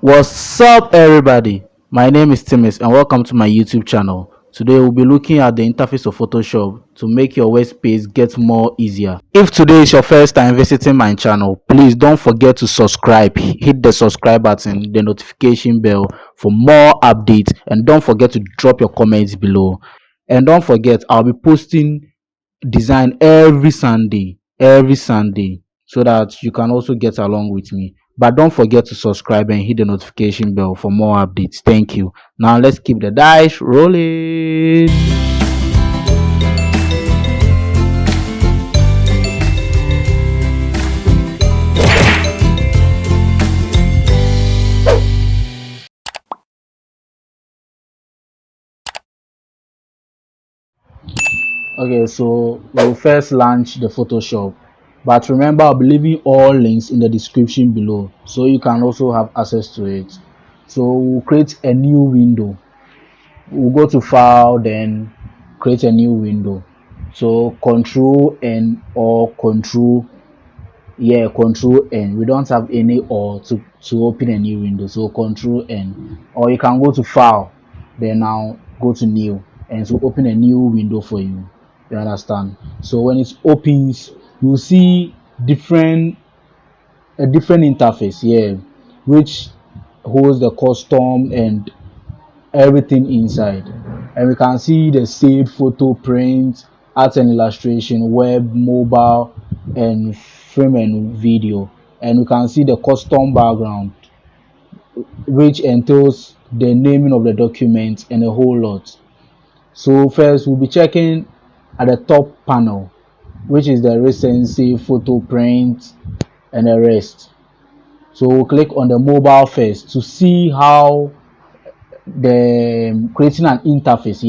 What's up, everybody? My name is Timis, and welcome to my YouTube channel. Today, we'll be looking at the interface of Photoshop to make your workspace get more easier. If today is your first time visiting my channel, please don't forget to subscribe. Hit the subscribe button, the notification bell for more updates, and don't forget to drop your comments below. And don't forget, I'll be posting design every Sunday, so that you can also get along with me. But don't forget to subscribe and hit the notification bell for more updates. Thank you. Now let's keep the dice rolling. Okay, so we'll first launch the Photoshop, but remember, I'll be leaving all links in the description below so you can also have access to it. So we'll create a new window. We'll go to file, then create a new window. So control N or control N. We don't have any or to open a new window, so control N. Or you can go to file, then now go to new, and so open a new window for you. You understand? So when it opens, you'll see a different interface here, which holds the custom and everything inside. And we can see the saved photo, print, art and illustration, web, mobile, and frame and video. And we can see the custom background, which entails the naming of the document and a whole lot. So first we'll be checking at the top panel, which is the recency, photo, print, and the rest. So we'll click on the mobile first to see how the creating an interface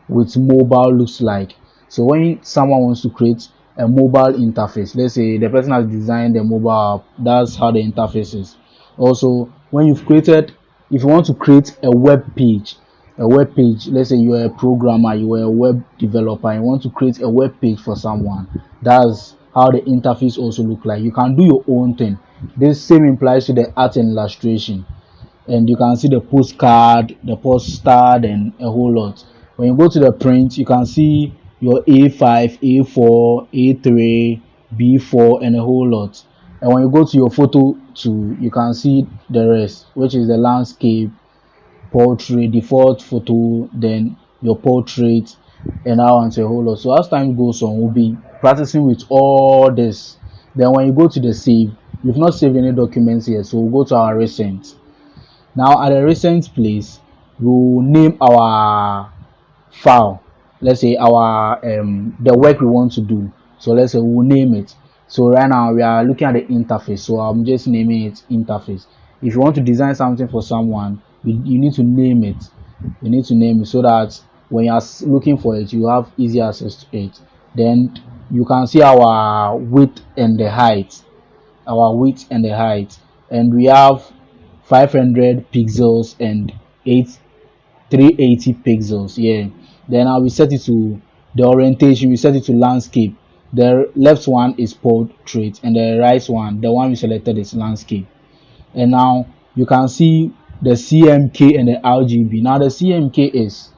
with mobile looks like. So when someone wants to create a mobile interface, let's say the person has designed the mobile app, that's how the interface is. Also, when you've created, if you want to create a web page, let's say you're a programmer, you're a web developer, and you want to create a web page for someone, that's how the interface also look like. You can do your own thing. This same applies to the art and illustration, and you can see the postcard, the postcard, and a whole lot. When you go to the print, you can see your A5, A4, A3, B4, and a whole lot. And when you go to your photo too, you can see the rest, which is the landscape, portrait, default photo, then your portrait, and now on a whole lot. So as time goes on, we'll be practicing with all this. Then when you go to the save, you've not saved any documents yet, so we'll go to our recent. Now at the recent place, we'll name our file. Let's say our the work we want to do. So let's say we'll name it. So right now we are looking at the interface, so I'm just naming it interface. If you want to design something for someone, you need to name it. You need to name it so that when you are looking for it, you have easy access to it. Then you can see our width and the height, and we have 500 pixels and 380 pixels. Then I will set it to the orientation. We set it to landscape. The left one is portrait, and the right one, the one we selected, is landscape. And now you can see the CMK and the RGB. Now the CMK is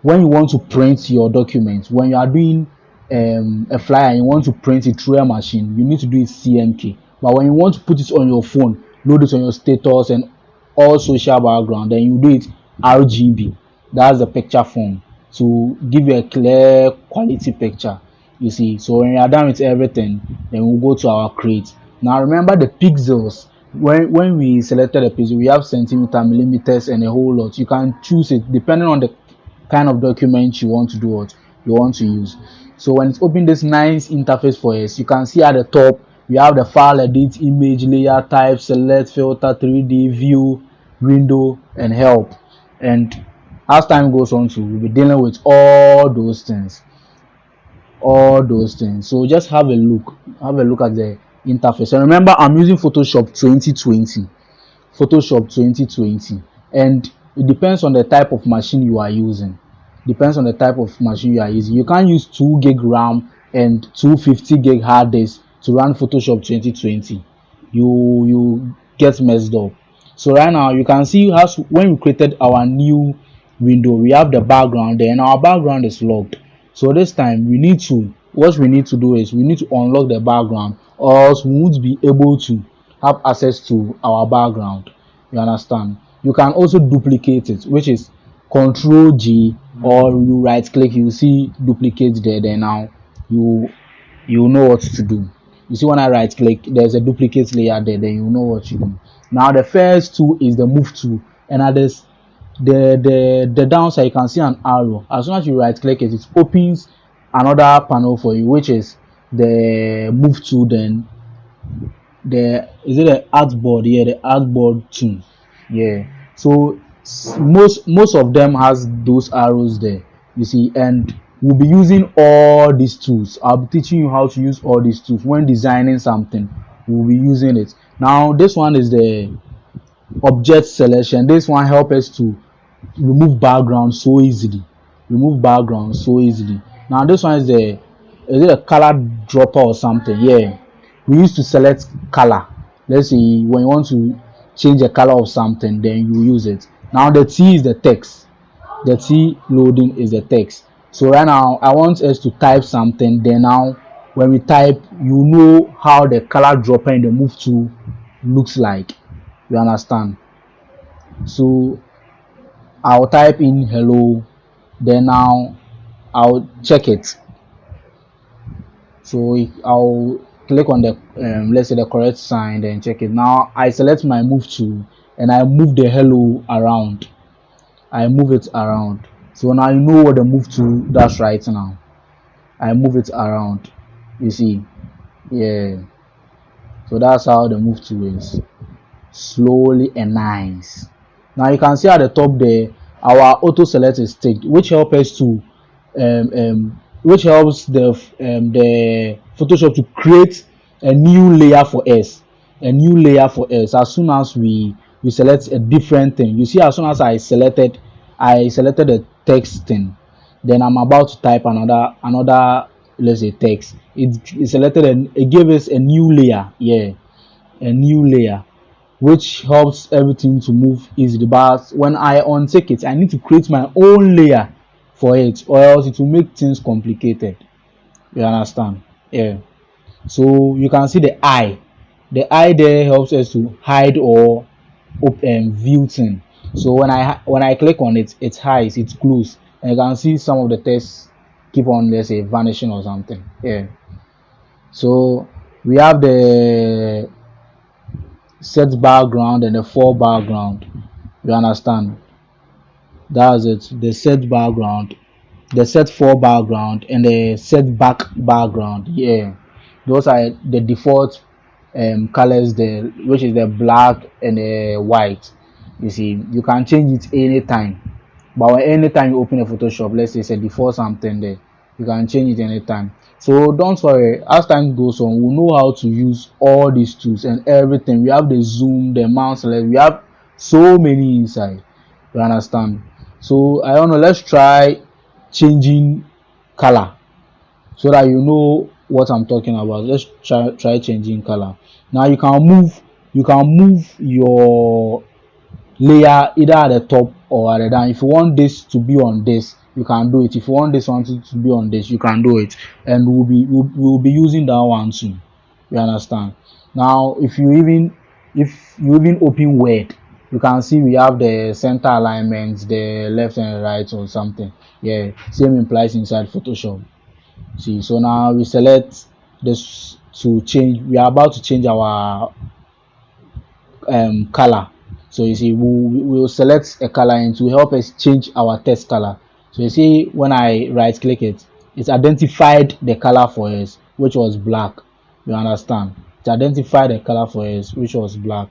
when you want to print your document. When you are doing a flyer and you want to print it through a machine, you need to do it CMK. But when you want to put it on your phone, load it on your status and all social background, then you do it RGB. That's the picture form, to give you a clear quality picture, you see. So when you are done with everything, then we'll go to our create. Now remember the pixels. When we selected the pixel, we have centimeter, millimeters, and a whole lot. You can choose it depending on the kind of document you want to do, what you want to use. So when it's open this nice interface for us, you can see at the top we have the file, edit, image, layer, type, select, filter, 3D, view, window, and help. And as time goes on, we'll be dealing with all those things. So just have a look at the interface. And remember, I'm using Photoshop 2020, and it depends on the type of machine you are using. You can't use 2 gig RAM and 250 gig hard disk to run Photoshop 2020. You gets messed up. So right now you can see as when we created our new window, we have the background there and our background is locked. So this time we need to, what we need to do is we need to unlock the background, or else we won't be able to have access to our background. You understand? You can also duplicate it, which is Control G, or you right click, you see duplicate there. Then now you know what to do. You see when I right click, there's a duplicate layer there. Then you know what you do. Now the first tool is the move tool, and others the downside, you can see an arrow. As soon as you right click it, it opens another panel for you, which is the move tool. Then the is it the artboard? Yeah, the artboard tool. Yeah. So most of them has those arrows there, you see, and we'll be using all these tools. I'll be teaching you how to use all these tools when designing something. We'll be using it. Now this one is the object selection. This one helps us to remove background so easily. Now this one is the, is it a color dropper or something? Yeah, we used to select color. Let's see, when you want to change the color of something, then you use it. Now the T is the text. The T loading is the text. So right now I want us to type something. Then now when we type, you know how the color dropper in the move tool looks like. You understand? So I'll type in hello, then now I'll check it. So I'll click on the let's say the correct sign, then check it. Now I select my move tool and I move the hello around. I move it around. So now you know what the move tool does right now. I move it around. You see, yeah. So that's how the move tool is. Slowly and nice. Now you can see at the top there, our auto select is ticked, which helps us to which helps the Photoshop to create a new layer for us. As soon as we select a different thing. You see, as soon as I selected the text thing, then I'm about to type another, let's say, text. It selected and it gave us a new layer. Yeah, a new layer, which helps everything to move easily. But when I untick it, I need to create my own layer for it, or else it will make things complicated. You understand? Yeah. So you can see the eye. The eye there helps us to hide or open view thing. So when I click on it, it hides, it's closed, and you can see some of the text keep on, let's say, vanishing or something. Yeah. So we have the set background and the full background. You understand? That's it. The set background, the set for background, and the set background. Yeah, those are the default colors there, which is the black and the white. You see, you can change it anytime. But anytime you open a Photoshop, let's say it's a default something there, you can change it anytime. So don't worry, as time goes on, we'll know how to use all these tools and everything. We have the zoom, the mouse select, we have so many inside. You understand? So I don't know, let's try changing color so that you know what I'm talking about. Let's try changing color. Now you can move your layer either at the top or at the down. If you want this to be on this, you can do it. If you want this one to be on this, you can do it. And we'll be using that one soon. You understand? Now if you even open Word, you can see we have the center alignments, the left and right or something. Yeah, same implies inside Photoshop. See, so now we select this to change. We are about to change our color. So you see, we'll select a color and to help us change our text color. So you see, when I right click it, it's identified the color for us, which was black. You understand? It identified the color for us, which was black.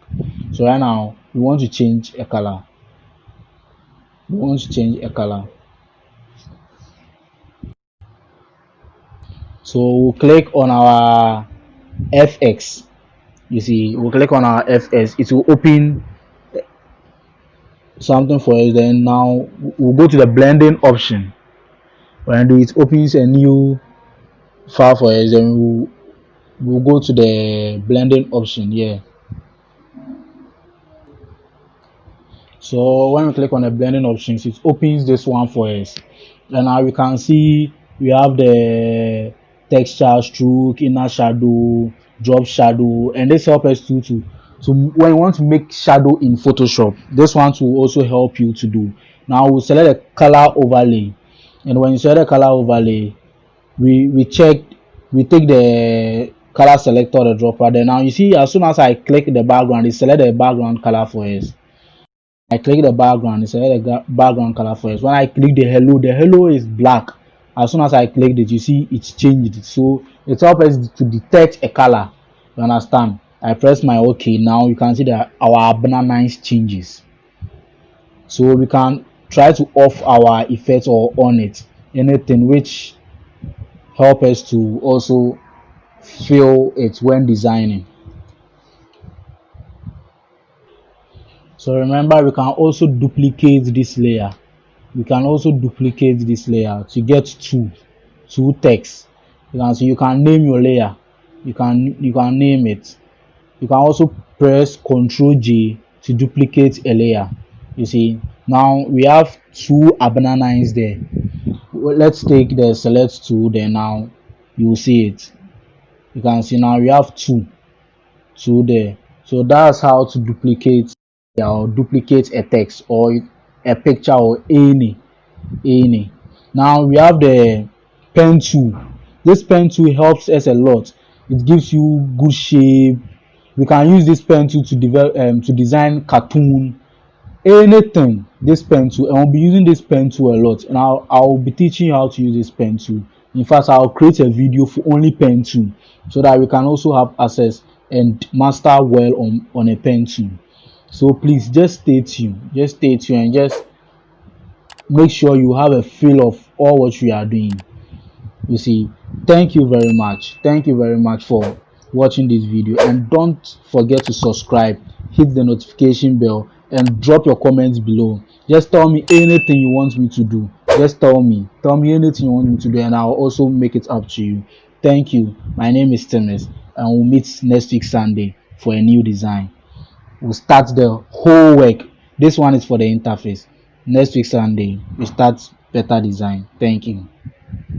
So right now we want to change a color. So we'll click on our FX. You see, we'll click on our FS. It will open something for us. Then now we'll go to the blending option. When it opens a new file for us, then we'll go to the blending option. Yeah, So when we click on the blending options, it opens this one for us. And now we can see we have the texture, stroke, inner shadow, drop shadow, and this helps us to when you want to make shadow in Photoshop, this one will also help you to do. Now we'll select the color overlay, and when you select the color overlay, we check, we take the color selector, the dropper. Then now you see, as soon as I click the background, it select the background color for us. I click the background, it select the background color for us. When I click the halo is black. As soon as I clicked it, you see it's changed. So it helps us to detect a color. You understand? I press my OK. Now you can see that our banana changes. So we can try to off our effect or on it, anything which help us to also feel it when designing. So remember, we can also duplicate this layer. We can also duplicate this layer to get two text. You can see, you can name your layer. You can name it. You can also press Ctrl J to duplicate a layer. You see, now we have two banana there. Let's take the select tool. Then now you will see it. You can see now we have two there. So that's how to duplicate or duplicate a text or a picture or any. Now we have the pen tool. This pen tool helps us a lot. It gives you good shape. We can use this pen tool to develop to design cartoon, anything. This pen tool, and I'll be using this pen tool a lot, and I'll be teaching you how to use this pen tool. In fact, I'll create a video for only pen tool so that we can also have access and master well on a pen tool. So please just stay tuned, and just make sure you have a feel of all what we are doing. You see, thank you very much for watching this video, and don't forget to subscribe, hit the notification bell, and drop your comments below. Just tell me anything you want me to do. Just tell me anything you want me to do, and I'll also make it up to you. Thank you. My name is Tennis, and we'll meet next week Sunday for a new design. We'll start the whole work. This one is for the interface. Next week Sunday we start better design. Thank you.